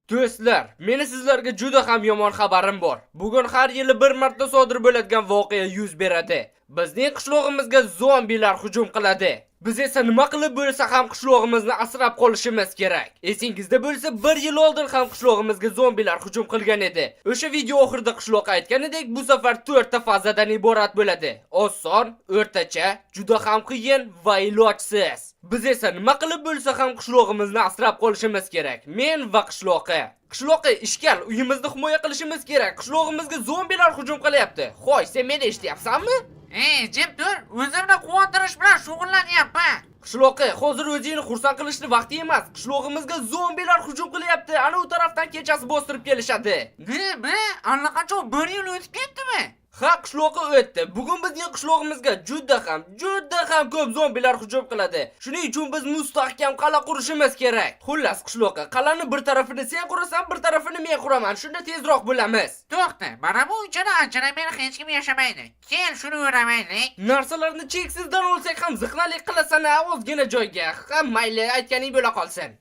Do'stlar, meni sizlarga juda ham yomon xabarim bor. Bugun har yili bir marta sodir bo'ladigan voqea yuz beradi. Bizning qishlog'imizga zombilar hujum qiladi. Biz esa nima qilib bo'lsa ham qishlog'imizni asrab qolishimiz kerak. Esingizda bo'lsa, 1 yil oldin ham qishlog'imizga zombilar hujum qilgan edi. O'sha video oxirida qishloq aytganidek, bu safar 4 ta fazadan iborat bo'ladi. Oson, o'rtacha, juda ham qiyin va ilojsiz. Biz esa nima qilib bo'lsa ham qishlog'imizni asrab qolishimiz kerak. Men va qishloqi. Qishloqi ishkal, uyimizni himoya qilishimiz kerak. Qishlog'imizga zombilar hujum qilyapti. Xo'sh, sen meni eshityapsanmi? Jim tur, o'zimni quvontirish bilan shug'ullanyapman. Qishloqi, hozir o'zingni xursand qilishni vaqti emas. Qishlog'imizga zombilar hujum qilyapti. Ana u tarafdan kechasi bostirib kelishadi. Nima? Allaqachon 1 yil o'tib ketdimi? Ha, qishloqi o'tdi. Bugun bizning qishlog'imizga juda ham ko'p zombilar hujum qiladi. Shuning uchun biz mustahkam qala qurishimiz kerak. Xullas, qishloqi, qalani bir tarafini sen qurasan, bir tarafini men quraman. Shunda tezroq bo'lamiz. To'xta, mana bu uchala ancharamay hech kim yashamaydi. Kel, shuni o'ramaylik. Narsalarni cheksizdan olsak ham ziqnalik qilasan, ozgina joyga. Ha, mayli, aytganing bo'la qolsin.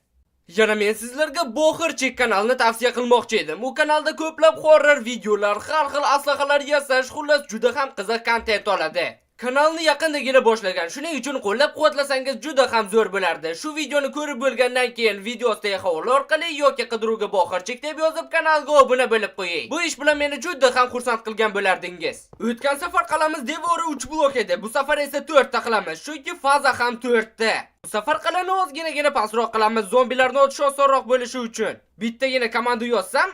Yana men sizlarga Boxirchik kanalni tavsiya qilmoqchi edim. U kanalda ko'plab horror videolar, har xil aslahalar yasash, xullas juda ham qiziq kontent oladi. Kanalni yaqindagina boshlagan. Shuning uchun qo'llab-quvvatlasangiz juda ham zo'r bo'lardi. Shu videoni ko'rib bo'lgandan keyin video ostiga havola orqali yoki qidiruvga Boxirchik deb yozib kanalga obuna bo'lib qo'ying. Bu ish bilan meni juda ham xursand qilgan bo'lardingiz. O'tgan safar qalamiz devori 3 blok edi. Bu safar esa 4 ta qilamiz. Chunki faza ham 4 ta. Bu safar qalani ozginagina pastroq qilamiz, zombilarni otish osonroq bo'lishi uchun. Bittagina komanda yozsam,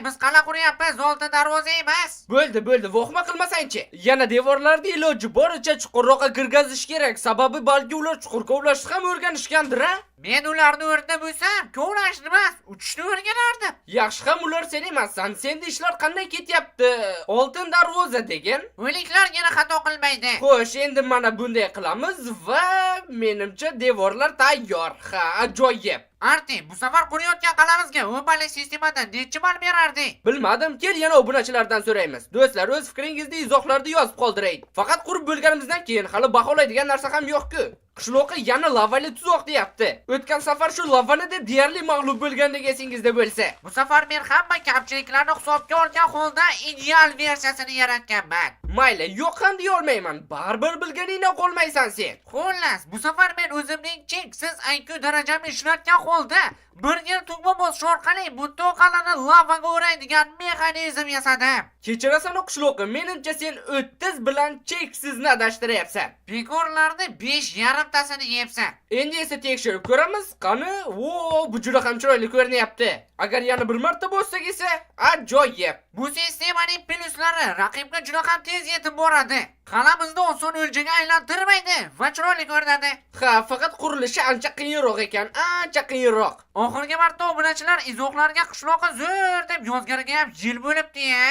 biz qala quryapmiz, oltin darvoza emas. Bo'ldi, vohma qilmasangchi. Yana devorlarni iloji boricha chuqurroqqa kirgazish kerak, sababi balki ular chuqur kovlashni ham o'rganishgandir-a? Men ularni o'rnida bo'lsam, kovlashni emas, uchishni o'rganardim. Yaxshi ham ular sen emassan. Senda ishlar qanday ketyapti? Oltin darvoza degan. O'liklar yana xato qilmaydi. Xo'sh, endi mana bunday qilamiz va menimcha devorlar tayyor. Ha, ajoyib. Arti, bu safar qurayotgan qalamizga o'bali sistemadan necha ball berardi? Bilmadim, kel yana obunachilardan so'raymiz. Do'stlar, o'z fikringizni izohlarda yozib qoldiring. Faqat qurib bo'lganimizdan keyin hali baholaydigan narsa ham yo'q-ku. Qishloqi yana lavali tuzoq deyapti. O'tgan safar shu lavani deb deyarli mag'lub bo'lgandek esingizda bo'lsa. Bu safar men hamma kamchiliklarni hisobga olgan holda ideal versiyasini yaratganman. Mayli, yo'q ham deya olmayman. Baribir bilganingdan qolmaysan sen. Xullas, bu safar men o'zimning cheksiz IQ darajamni ishlatgan holda 1 yil tugma bosish orqali bu to'qalani lavaga o'raydigan mexanizm yasadim. Kechirasan qishloqi, menimcha sen 30 bilan cheksizni adashtiryapsan. Bekorlarni 5,5 tasini yeyapsan. Endi esa tekshirib ko'ramiz. Qani? Bu juda ham chiroyli ko'rinyapti. Agar yana bir marta bossak esa, ajoyib. Bu sistemaning pluslari raqibga juda ham tez yetib boradi. Qalamizni oson o'ljaga aylantirmaydi va chiroyli ko'rinadi. Ha, faqat qurilishi ancha qiyinroq ekan, ancha qiyinroq. Oxirgi marta obunachilar izohlarga qishloqqa zo'r deb yozganiga ham yil bo'libdi-ya.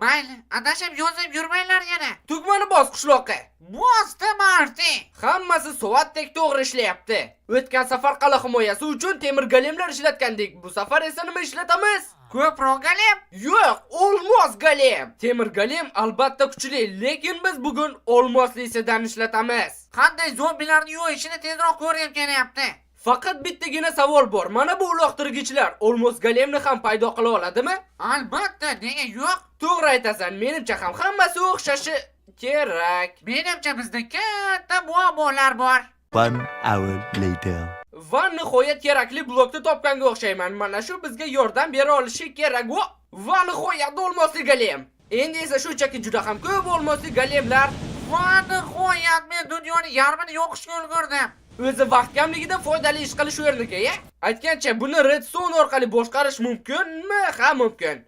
Mayli, adashib yozib yurmanglar yana. Tugmani bos qishloqqa. Bosdim Arti. Hammasi soatdek to'g'ri ishlayapti. O'tgan safar qala himoyasi uchun temir golemlar ishlatgandik. Bu safar esa nima ishlatamiz? Ko'proq golem? Yo'q, olmos golem. Temir golem albatta kuchli, lekin biz bugun olmoslisidan ishlatamiz. Qanday zombilarni yo'yishini tezroq ko'rib kelyapti. Faqat bittagina savol bor. Mana bu uloqtirgichlar olmos golemni ham paydo qila oladimi? Albatta, nega yo'q? To'g'ri aytasan, menimcha ham hammasi o'xshashi kerak. Menimcha bizda katta muammolar bor. 1 hour later. Va nihoyat kerakli blokni topganga o'xshayman. Mana shu bizga yordam bera olishi kerak. Va nihoyat olmosli golem. Endi esa shunchaki juda ham ko'p olmosli golemlar. Va nihoyat men dunyoning yarmini yo'qishga ulgurdim. O'zi vaqt kamligida foydali ish qilish o'rniga, aytgancha buni redstone orqali boshqarish mumkinmi? Ha, mumkin.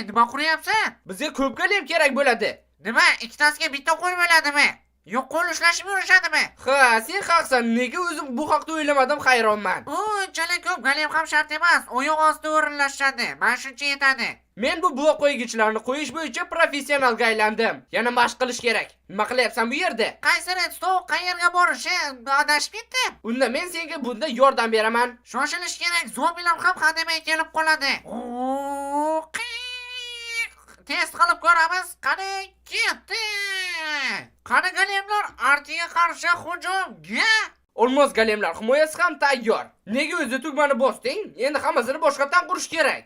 Nima quryapsan? Bizga ko'p golem kerak bo'ladi. Nima, ikkitasiga bitta qo'l bo'ladimi? Yo'q, qo'l ushlashib yurishadimi? Ha, sen haqsan. Nega o'zim bu haqda o'ylamadim, hayronman. Unchalik ko'p golem ham shart emas. Oyoq ostida o'rinlashadi. Mana shuncha yetadi. Men bu blok qo'ygichlarni qo'yish bo'yicha professionalga aylandim. Yana mashq qilish kerak. Nima qilyapsan bu yerda? Qaysi redstone qayerga borishi adashib ketdi. Unda men senga bunda yordam beraman. Shoshilish kerak. Zombilar ham hademay kelib qoladi. Test qilib ko'ramiz. Qani ketdi. Qani golemlar Artiga qarshi hujumga. Olmos golemlar himoyasi ham tayyor. Nega o'zi tugmani bosding? Endi hammasini boshqatdan qurish kerak.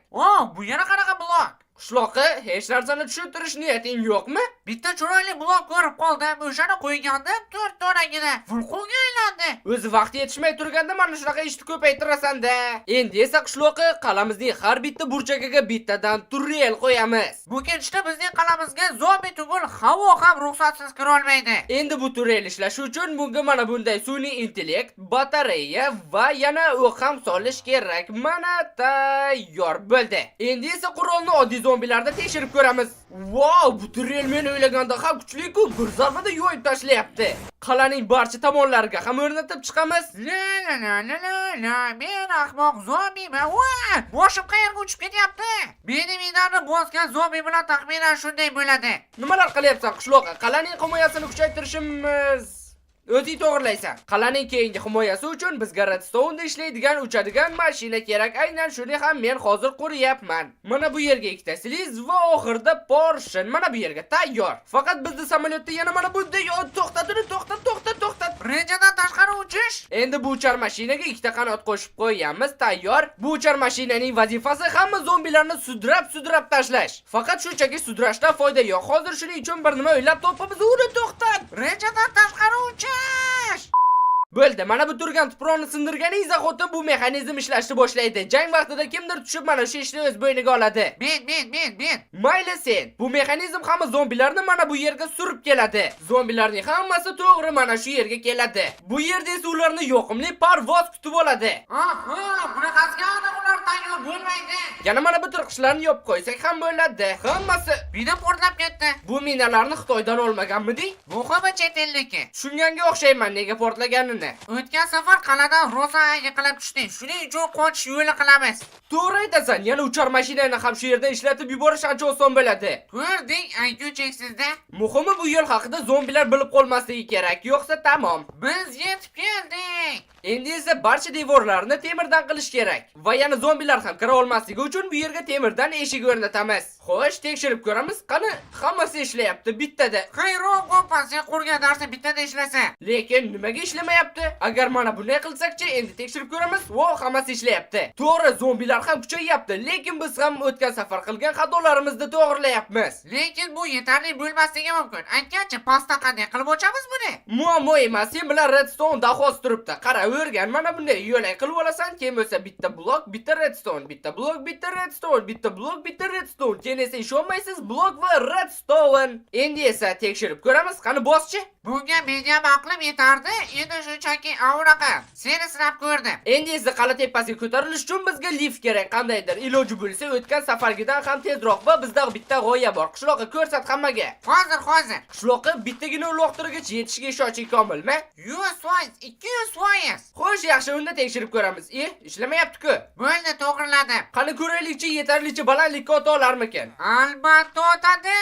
Bu yana qanaqa blok? Qishloqqa hech narsani tushuntirish niyating yo'qmi? Bitta chiroyli blok ko'rib qoldim. O'shani qo'ygandim, 4 donagina vulqonga aylandi. O'zi vaqt yetishmay turganda mana shunaqa ishni ko'paytirasan-da. Endi esa qishloqqa qalamizning har bitta burchagiga bittadan turrel qo'yamiz. Bu ketishda bizning qalamizga zombi tugul havo ham ruxsatsiz kira olmaydi. Endi bu turrel ishlashi uchun bunga mana bunday sun'iy intellekt, batareya va yana o'q ham solish kerak. Mana tayyor bo'ldi. Endi esa qurolni oddiy zombilarda tekshirib ko'ramiz. Wow, bu turrel men o'ylagandan ham kuchli-ku, bir zarbada yo'yib tashlayapti. Qal'aning barcha tomonlariga ham o'rnatib chiqamiz. La, men ahmoq zombiman. Boshim qayerga uchib ketyapti? Meni minani bosgan zombi bilan taxminan shunday bo'ladi. Nimalar qilyapsan qishloqqa? Qal'aning himoyasini kuchaytirishimiz o'zing to'g'rilaysan. Qal'aning keyingi himoyasi uchun bizga redstone'da ishlaydigan uchadigan mashina kerak. Aynan shuni ham men hozir quryapman. Mana bu yerga ikkita sliz va oxirida Porsche. Mana bu yerga tayyor. Faqat bizning samolyotda yana mana bunday to'xtat. Rejadan tashqari uchish. Endi bu uchar mashinaga ikkita qanot qo'shib qo'yamiz, tayyor. Bu uchar mashinaning vazifasi hamma zombilarni sudrab tashlash. Faqat shunchaki sudrashdan foyda yo'q. Hozir shuning uchun bir nima o'ylab topamiz. Uni to'xtat. Rejadan tashqari uchish. Bo'ldi, mana bu turgan tuproqni sindirganing zahoti bu mexanizm ishlashni boshlaydi. Jang vaqtida kimdir tushib mana shu ishni o'z bo'yniga oladi. Men. Mayli sen. Bu mexanizm hamma zombilarni mana bu yerga surib keladi. Zombilarning hammasi to'g'ri mana shu yerga keladi. Bu yerda esa ularni yoqimli parvoz kutib oladi. Bunaqasiga ular tayyor bo'lmaydi. Yana mana bu tirqishlarni yopib qo'ysak ham bo'ladi. Hammasi Mina portlab ketdi. bu minalarni Xitoydan olmaganmiding? Bu ham chet elniki. Tushunganga o'xshayman nega portlaganini. O'tgan safar qal'adan rosa yiqilib tushdik. Shuning uchun qochish yo'li qilamiz. To'g'ri aytasan, yana uchar mashinani ham shu yerdan ishlatib yuborish ancha oson bo'ladi. Ko'rding, IQ cheksizda. Muhimi bu yo'l haqida zombilar bilib qolmasligi kerak, yo'qsa tamom. Biz yetib keldik. Endi esa barcha devorlarni temirdan qilish kerak. Va yana zombilar ham kira olmasligi uchun bu yerga temirdan eshik o'rnatamiz. Xo'sh, tekshirib ko'ramiz. Qani, hammasi ishlayapti bittada. Xayron kompansiya qurgan narsa bittada ishlasa. Lekin nimaga ishlamayapti? Agar mana bunday qilsak-chi, endi tekshirib ko'ramiz. Vo, hammasi ishlayapti. To'g'ri, zombilar ham kuchayyapti, lekin biz ham o'tgan safar qilgan xatolarimizni to'g'rilayapmiz. Lekin bu yetarli bo'lmasligi mumkin. Aytgancha, pastda qanday qilib ochamiz buni? Muammo emas, sen bilan redstone dahoz turibdi. Qara, o'rgan, mana bunday yo'lay qilib olasan, keyin bo'lsa bitta blok, bitta redstone, bitta blok, bitta redstone, bitta blok, bitta redstone. Keyin esa ishonmaysiz, blok va redstone. Endi esa tekshirib ko'ramiz. Qani boschi? Bunga menyam aqlim yetardi. Endi shunchaki avraqa. Seni sinab ko'rdim. Endi esa qala tepasiga ko'tarilish uchun bizga lift kerak. Qandaydir iloji bo'lsa o'tgan safargidan ham tezroq va bizda bitta g'oya bor. Qishloqqa ko'rsat hammaga. Hozir. Qishloqqa bittagina uloqtirgich yetishiga ishonching komilmi? 100%, 200%. Xo'sh, yaxshi, unda tekshirib ko'ramiz. Ishlamayapti-ku. Bo'ldi, to'g'riladim. Qani ko'raylikchi, yetarlicha balandlikka o'ta olarmikan? Albatta o'tadi.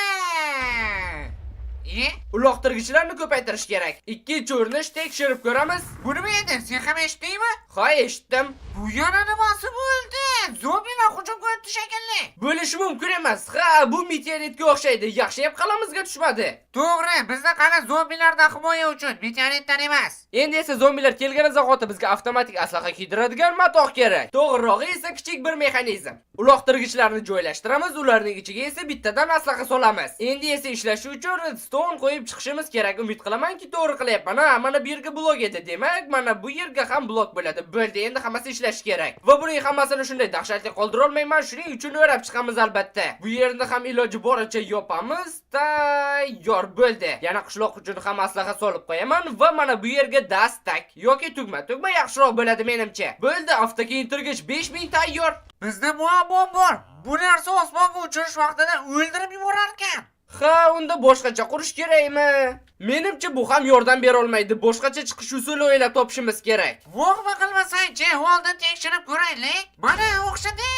Uloqtirgichlarni ko'paytirish kerak. Ikkinchi urinish tekshirib ko'ramiz. Bu nima edi? Sen ham eshitdingmi? Ha, eshitdim. Bu yana nimasi bo'ldi? Zombilar hujumga o'tdi shekilli. Bo'lishi mumkin emas. Ha, bu meteoritga o'xshaydi. Yaxshiyam qalamizga tushmadi. To'g'ri, bizda qana zombilardan himoya uchun, meteoritdan emas. Endi esa zombilar kelgan zahoti bizga avtomatik aslaha kiydiradigan matoh kerak. To'g'rirog'i esa kichik bir mexanizm. Uloqtirgichlarni joylashtiramiz, ularning ichiga esa bittadan aslaha solamiz. Endi esa ishlashi uchun redstone qo'yib chiqishimiz kerak. Umid qilamanki, to'g'ri qilyapman. Ha, mana bu yerga blok edi, demak, mana bu yerga ham blok bo'ladi. Bo'ldi, endi hammasi ishlashi kerak. Va buning hammasini shunday dahshatli qoldira olmayman, shuning uchun o'rab chiqamiz albatta. Bu yerni ham iloji boricha yopamiz. Tayyor bo'ldi. Yana qishloq uchun ham aslaha solib qo'yaman va mana bu yerga dastak yoki tugma yaxshiroq bo'ladi menimcha. Bo'ldi, avtokintirgich 5000 tayyor. Bizda muammo bor. Bu narsa osmonga uchirish vaqtida o'ldirib yuborar ekan. Ha, unda boshqacha qurish kerakmi? Menimcha bu ham yordam bera olmaydi. Boshqacha chiqish usuli o'ylab topishimiz kerak. Vo'g'ma qilmasang-chi, oldin tekshirib ko'raylik. Mana o'xshadi.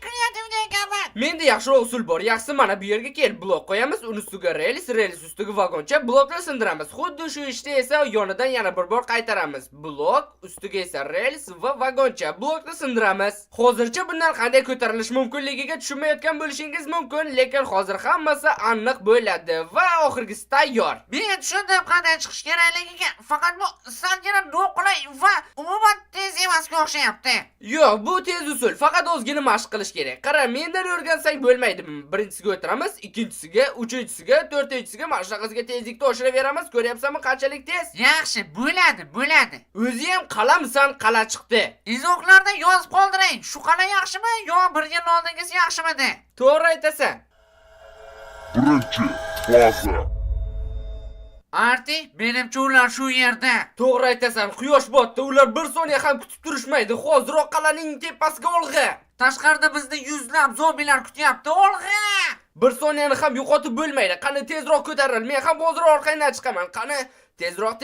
Kreativni ekanman. Menda yaxshiroq usul bor. Yaxshisi mana bu yerga kel, blok qo'yamiz, uni ustiga rels ustiga vagoncha bloklar sindiramiz. Xuddi shu ishda esa yonidan yana bir bor qaytaramiz. Blok ustiga esa rels va vagoncha blokni sindiramiz. Hozircha bundan qanday ko'tarilish mumkinligiga tushunmayotgan bo'lishingiz mumkin, lekin hozir hammasi aniq bo'ladi va oxirgisi tayyor. Men tushundim qanday chiqish kerakligiga. Faqat bu salgina noqulay va umuman tez emasga o'xshayapti. Yo'q, bu tez usul, faqat ozgina mashq qilish kerak. Qara, mendan o'rgansak bo'lmaydimi? Birinchisiga o'tiramiz, ikkinchisiga, uchinchisiga, to'rtinchisiga mana shunaqasiga tezlikni oshiraveramiz. Ko'ryapsanmi qanchalik tez? Yaxshi, bo'ladi. O'zi ham qalamsan, qala chiqdi. Izohlarda yozib qoldiring. Shu qala yaxshimi yo bir yil oldingisi yaxshimidi? To'g'ri aytasan. Birinchi faza. Arti, menimcha ular shu yerda. To'g'ri aytasan, quyosh botdi, ular bir soniya ham kutib turishmaydi. Hoziroq qalaning tepasiga olg'a. Tashqarida bizni yuzlab zombilar kutyapti. Olg'a! Bir soniyani ham yo'qotib bo'lmaydi. Qani tezroq ko'taril. Men ham hozir orqangdan chiqaman. Qani tezroq.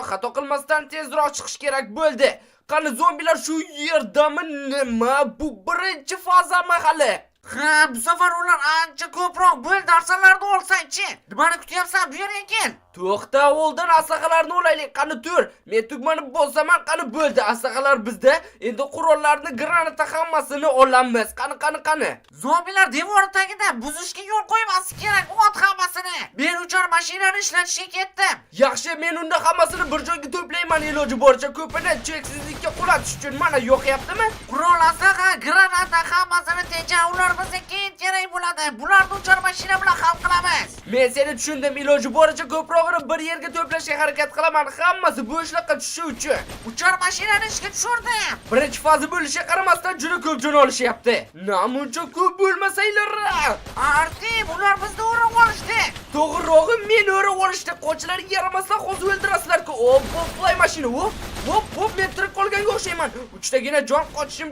Xato qilmasdan tezroq chiqish kerak bo'ldi. Qani zombilar shu yerdami nima? Bu birinchi fazami hali. Ha, bu safar ular ancha ko'proq bo'ldi. Narsalarni olsang-chi. Nimani kutyapsan? Bu yerga kel. To'xta, oldin aslaqalarni olaylik. Qani tur. Men tugmani bosaman, qani bo'ldi. Aslaqalar bizda. Endi qurollarni, granata hammasini olamiz. Qani. Zombilar devor tagida buzishga yo'l qo'ymaslik kerak. Ot hammasini. Men uchar mashinani ishlatishga ketdim. Yaxshi, men unda hammasini bir joyga to'playman, iloji boricha ko'pini cheksizlikka qulatish uchun. Mana yo'qyaptimi? Qurol, aslaqa, granata hammasini teja ular bizga keyin kerak bo'ladi. Bularni uchar mashina bilan hal qilamiz. Men seni tushundim, iloji boricha ko'prog'ini bir yerga to'plashga harakat qilaman, hammasi bo'shliqqa tushishi uchun. Uchar mashinani ishga tushirdim. Birinchi faza bo'lishiga qaramasdan juda ko'p jon olishyapti. Namuncha ko'p bo'lmasanglar. Arti, bular bizni o'rab olishdi. To'g'rirog'i men o'rab olishdi. Qo'chlar yaramasdan hozir o'ldirasizlar-ku. Fly mashina. Hop, men tirik qolganga o'xshayman. Uchtagina jon qochishim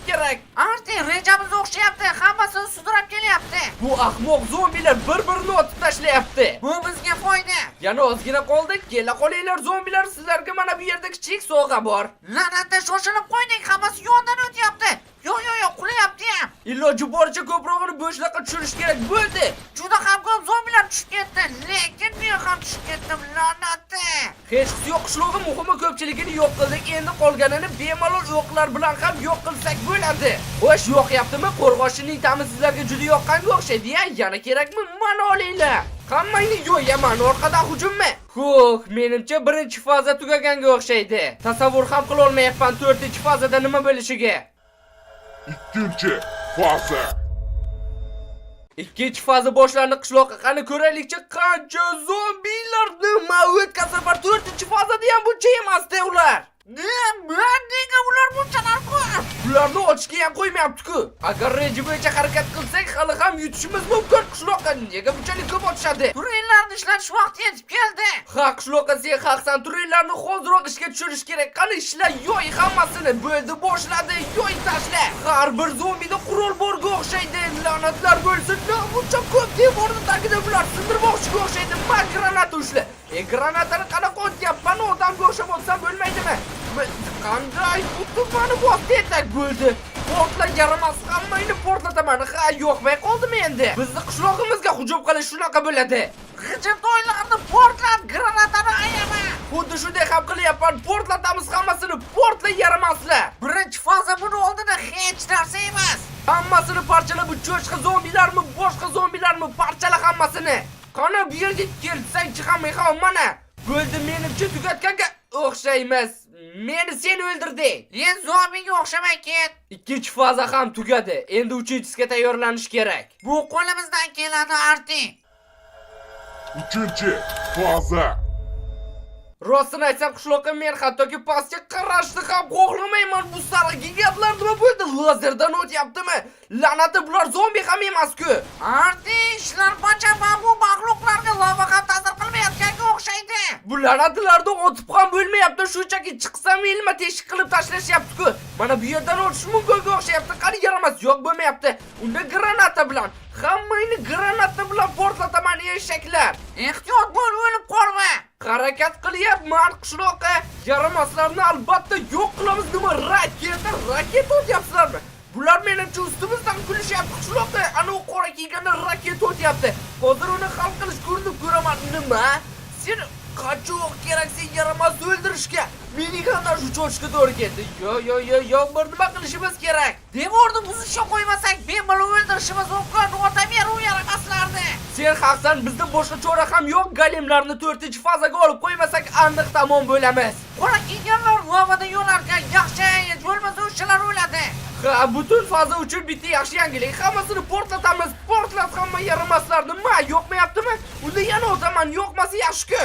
kerak. Arti, rejamiz o'xshayapti. Hammasini sudrab kelyapti. Bu ahmoq zombilar bir-birini otib tashlayapti. Bu bizga foyda. Yana ozgina qoldi. Kela qolinglar zombilar, sizlarga mana bu yerda kichik sovg'a bor. La'natda shoshilib qo'ydik. Hammasi yondan o'tyapti. Yo'q, qulayapti ham. Iloji boricha ko'prog'ini bo'shliqqa tushirish kerak bo'ldi. Juda ham ko'p zombilar tushib ketdi, lekin men ham tushib ketdim, la'natda. Hech yo'q qishlog'i muhimi ko'pchiligini yo'q qildik. Endi qolganini bemalol o'qlar bilan ham yo'q qilsak bo'ladi. Xo'sh, yo'qyaptimi? Qo'rg'oshining ta'mi sizlarga juda yoqqanga o'xshaydi-ya. Yana kerakmi? Mana olinglar. Hammangni yo'yaman, orqadan hujummi? Xo'p, menimcha birinchi faza tugaganga o'xshaydi. Tasavvur ham qila olmayapman 4-fazada nima bo'lishiga. Ikkinchi faza. Ikkinchi faza boshlanib qishloqqa qani ko'raylikchi qancha zombilar nima o'tkazib bor. 4-fazada ham buncha emasdi ular. Nega ular bunchalar ko'p? Ularni ochishga ham qo'ymayapti-ku. Agar reja bo'yicha harakat qilsak, hali ham yutishimiz mumkin qishloqqa. Nega bunchalik ko'p ochishadi? Turellarni ishlatish vaqti yetib keldi. Ha, qishloqqa sen haqsan, turellarni hozirroq ishga tushirish kerak. Qani ishlar, yo'y hammasini. Bo'ldi, boshladi, yo'y tashla. Har bir zombida qurol borga o'xshaydi. La'natlar bo'lsin. Buncha ko'p devorni tagida bular sindirmoqchiga o'xshaydi. Ma granata ushla. Granatani qanaqa otyapman, odamga o'xshab olsam bo'lmaydimi? Qanday butun vaqtda bo'ldi. Portlar yaramas, hammangni portlataman. Ha, yo'qmay qoldimi endi? Bizni qishlog'imizga hujum qilish shunaqa bo'ladi. G'ijimtoylarni portlat, granatani ayama. Xuddi shunday ham qilyapman. Portlatamiz hammasini, portlay yaramaslar. Birinchi faza buni oldida hech narsa emas. Hammasini parchala, bu cho'chqa zombilarmi, boshqa zombilarmi, parchala hammasini. Qani bu yerga kelsang-chi ham mana. Bo'ldi, menimcha tugatganga o'xshaymiz. Meni sen o'ldirding. Men zombiga o'xshamay ket. Ikkinchi faza ham tugadi. Endi uchinchisiga tayyorlanish kerak. Bu qo'limizdan keladi, Arti. Uchinchi faza. Rostini aytsam, qishloqqa men hattoki pastga qarashni ham xohlamayman. Bu sariq gigantlar nima bo'ldi? Lazerdan o'tyaptimi? La'nati, bular zombi ham emas-ku. Arti, ishlar bacha bu maxluqlarga lava ham ta'sir qilmayotganga o'xshaydi. Bu la'natlarni otib ham bo'lmayapti. Shunchaki chiqsam ilma teshik qilib tashlashyapti-ku. Mana bu yerdan o'tish mumkinga o'xshayapti. Qani yaramas, yo'q bo'lmayapti. Unda granata bilan, hammangni granata bilan portlataman eshaklar. Ehtiyot bo'l, o'lib qolma. Harakat qilyapman qishloqqa. Yaramaslarni albatta yo'q qilamiz. Nima raketa otyapsizlarmi? Bular menimcha ustimizdan kulishyapti qishloqda. Ana u qora kiyganda raket o'tyapti. Hozir uni hal qilish ko'rinib ko'raman. Nima? Sen qanchoq kerak sen yaramas o'ldirishga? Minigandan shu cho'chqa to'g'ri keldi. Yo, bir nima qilishimiz kerak. Devorni buzishga qo'ymasak, bemalol o'ldirishimiz mumkin. O'taver u yaramaslarni. Sen haqsan, bizda boshqa chora ham yo'q. Golemlarni 4-fazaga olib qo'ymasak, aniq tamom bo'lamiz. Qora kiyganlar lavada yo'larkan, yaxshi bo'lmasa o'shalar o'ladi. Ha, butun faza uchun bitta yaxshi yangilik. Hammasini portlatamiz. Portlat hamma yaramaslarni. Nima, yo'qmayaptimi? Unda yana o'taman, yo'qmasa yaxshi-ku.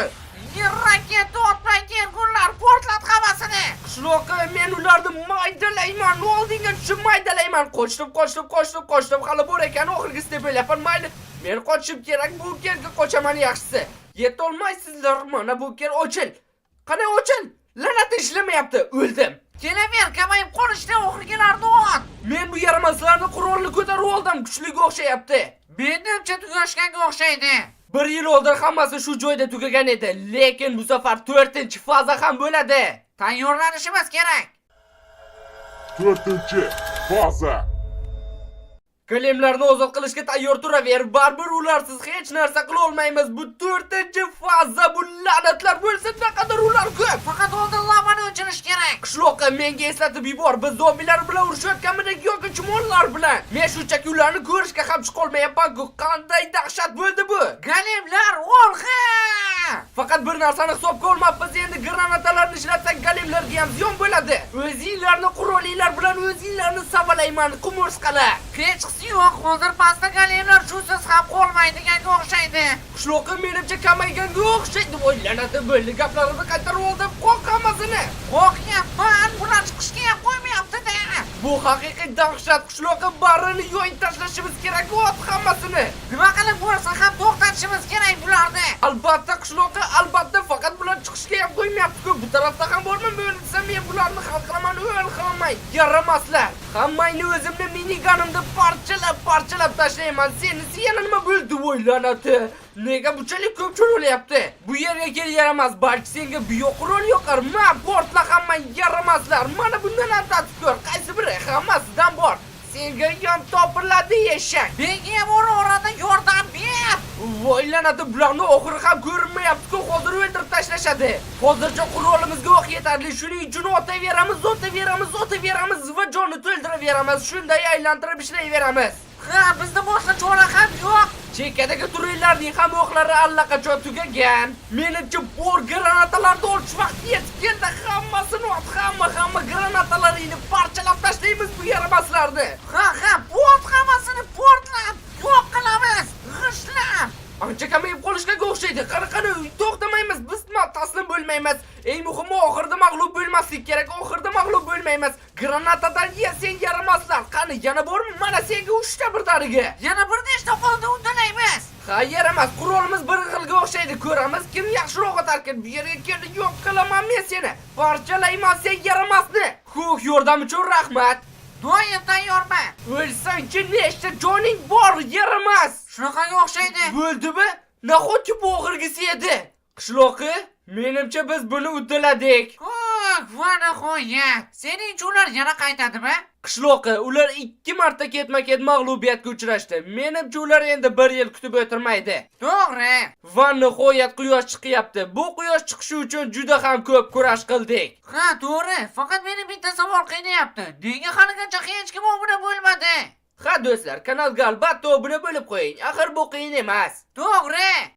Raketa otmay kelgunlar, portlat hammasini. Qishloqqa men ularni maydalayman. Oldinga tushib maydalayman. Qochdim. Hali bor ekan, oxirgisi deb o'ylayapman. Mayli. Men qochishim kerak. Bu yerga qochaman yaxshisi. Yetolmaysizlar. Mana bu yer ochil. Qani ochil? La'nat ishlamayapti. O'ldim. Kelaver, kamayib qolishda oxirgilarni ot. Men bu yaramaslarni qurolni ko'tarib oldim. Kuchliga o'xshayapti. Menimcha tugashganga o'xshaydi. 1 yil oldin hammasi shu joyda tugagan edi, lekin bu safar 4-faza ham bo'ladi. Tayyorlanishimiz kerak. 4-faza. Golemlarni ozod qilishga tayyor turaver. Baribir ularsiz hech narsa qila olmaymiz. Bu 4-faza, bu la'natlar bo'lsa naqadar ular ko'p. Faqat oldin lavani o'chirish kerak. Qishloqqa menga eslatib yubor. Biz zombilar bilan urushayotganmidik yoki chumollar bilan. Men shunchaki ularni ko'rishga ham chiqolmayapman-ku. Qanday dahshat bo'ldi bu? Golemlar olg'a! Faqat bir narsani hisobga olmabmiz. Endi granatalarni ishlatsak golemlarga ham ziyon bo'ladi. O'zinglarni qurolinglar bilan o'zinglarni savalayman, qumursqalar. Hech yo'q, hozir pastda golemlar shusiz ham qolmaydiganga o'xshaydi. Qishloqqa menimcha kamayganga o'xshaydi. O'ylanadi, bo'ldi gaplarini qaytarib oldim. Qo'q hammasini. Qo'rqyapman, bular chiqishga ham qo'ymayapti-da. Bu haqiqiy dahshat. Qishloqqa barini yo'yib tashlashimiz kerak, ot hammasini. Nima qilib bo'lsa ham to'xtatishimiz kerak bularni. Albatta qishloqqa, albatta, faqat bular chiqishga ham qo'ymayapti-ku. Bu tarafda ham bormi? Bo'lsa men bularni hal qilaman, o'l qilmay. Yaramaslar. Hammangni o'zimni miniganimda parchalab tashlayman. Senisi yana nima bo'ldi, o'ylanadi? Nega bunchalik ko'p cho'rilyapti? Bu yerga kel yaramas, balki senga bioqurol yoqar. Ma, portla hamma yaramaslar. Mana bundan antatib ko'r. Qaysi biri hammasidan bor. Senga yon topiladi eshak. Menga ham orada yordam ber. Voylanadi, bularni oxiri ham ko'rinmayapti-ku, hozir o'ldirib tashlashadi. Hozircha qurolimizga o'q yetarli, shuning uchun otaveramiz va jonni to'ldiraveramiz. Shunday aylantirib ishlayveramiz. Ha, bizda boshqa chora ham yo'q. Chekkadagi turiylarning ham o'qlari allaqachon tugagan. Menimcha bor granatalarni olish vaqti yetib keldi. Hammasini ot, hamma granatalarini parchalab tashlaymiz bu yaramaslarni. Ha, hammasini portlab, yo'q qilamiz. G'ishlab. Ancha kamayib qolishga o'xshaydi. Qani, to'xtamaymiz. Biz taslim bo'lmaymiz. Eng muhimi oxirida mag'lub bo'lmaslik kerak. Oxirida mag'lub bo'lmaymiz. Granatadan yesang yaramaslar. Qani, yana bormi? Mana senga 3 ta birdaniga. Yana bir nechta qoldi, undalaymiz. Ha, yaramas. Qurolimiz bir xilga o'xshaydi. Ko'ramiz kim yaxshiroq otarkan. Bu yerga keldi, yo'q qilaman men seni. Parchalayman sen yaramasni. Xo'p, yordam uchun rahmat. Doim tayyorman. O'lsangchi nechta joning bor, yaramas. Shunaqaga o'xshaydi. Bo'ldimi? Nahotki bu oxirgisi edi? Qishloqi, menimcha biz buni uddaladik. Va nihoyat. Seningcha ular yana qaytadimi? Qishloqi, ular 2 marta ketma-ket mag'lubiyatga uchrashdi. Menimcha ular endi 1 yil kutib o'tirmaydi. To'g'ri. Va nihoyat quyosh chiqyapti. Bu quyosh chiqishi uchun juda ham ko'p kurash qildik. Ha, to'g'ri. Faqat meni bitta savol qiynayapti. Nega haligacha hech kim obuna bo'lmadi? Ha do'stlar, kanalga albatta obuna bo'lib qo'ying. Axir bu qiyin emas. To'g'ri.